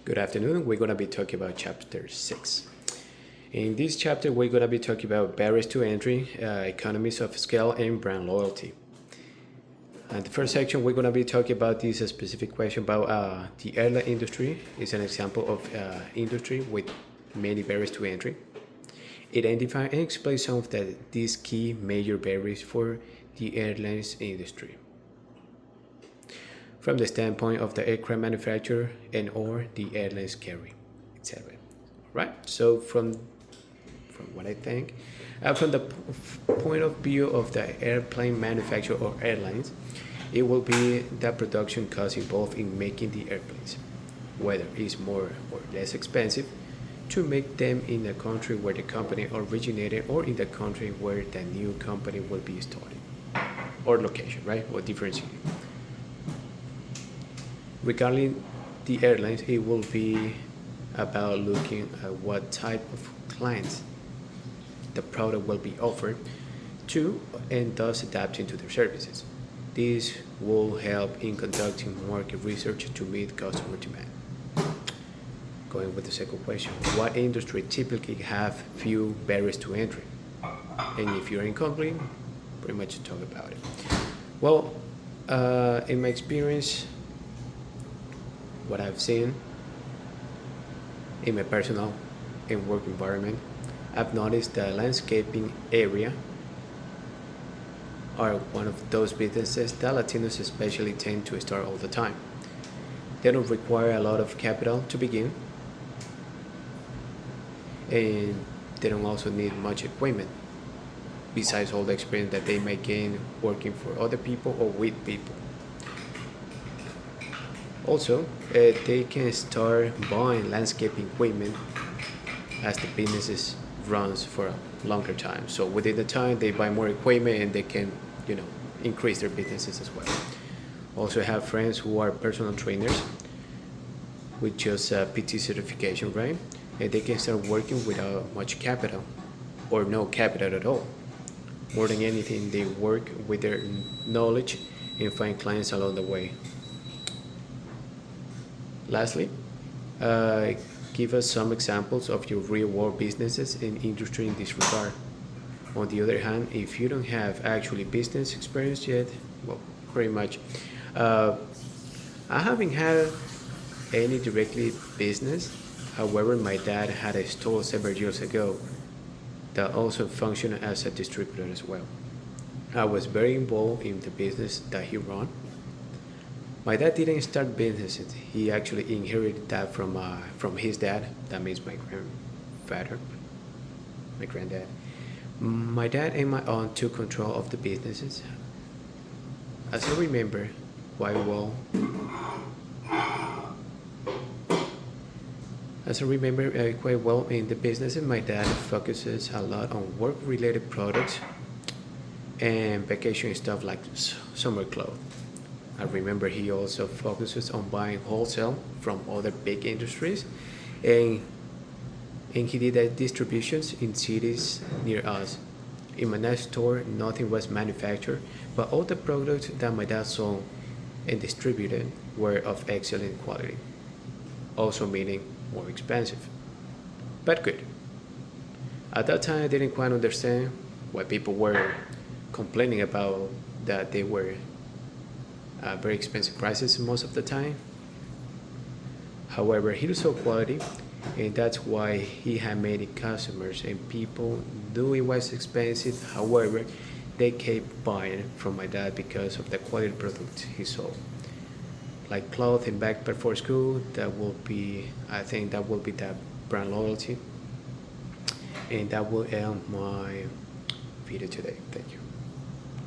Good afternoon. We're going to be talking about chapter 6. In this chapter, we're going to be talking about barriers to entry, economies of scale, and brand loyalty. And the first section, we're going to be talking about this specific question about the airline industry. It's an example of industry with many barriers to entry. Identify and explain some of these key major barriers for the airlines industry from the standpoint of the aircraft manufacturer and or the airlines carry, etc. Right? So from what I think, from the point of view of the airplane manufacturer or airlines, it will be the production cost involved in making the airplanes, whether it's more or less expensive to make them in the country where the company originated or in the country where the new company will be started, or location, right? Or different city. Regarding the airlines, it will be about looking at what type of clients the product will be offered to and thus adapting to their services. This will help in conducting market research to meet customer demand. Going with the second question, what industry typically have few barriers to entry? And if you're in conflict, pretty much talk about it. Well, in my experience, what I've seen in my personal and work environment, I've noticed the landscaping area are one of those businesses that Latinos especially tend to start all the time. They don't require a lot of capital to begin, and they don't also need much equipment, besides all the experience that they may gain working for other people or with people. Also, they can start buying landscaping equipment as the businesses runs for a longer time. So within the time, they buy more equipment and they can, increase their businesses as well. Also have friends who are personal trainers with just a PT certification, right? And they can start working without much capital or no capital at all. More than anything, they work with their knowledge and find clients along the way. Lastly, give us some examples of your real-world businesses and industry in this regard. On the other hand, if you don't have actually business experience yet, well, pretty much. I haven't had any directly business. However, my dad had a store several years ago that also functioned as a distributor as well. I was very involved in the business that he ran. My dad didn't start businesses. He actually inherited that from his dad. That means my grandfather, my granddad. My dad and my aunt took control of the businesses. As I remember quite well, in the businesses, my dad focuses a lot on work-related products and vacation stuff like summer clothes. I remember he also focuses on buying wholesale from other big industries, and he did that distributions in cities near us. In my next store, nothing was manufactured, but all the products that my dad sold and distributed were of excellent quality, also meaning more expensive, but good. At that time, I didn't quite understand why people were complaining about that they were very expensive prices most of the time. However, he sold quality, and that's why he had many customers and people knew it was expensive. However, they kept buying from my dad because of the quality product he sold. Like clothes and backpack for school, I think that will be that brand loyalty. And that will end my video today. Thank you.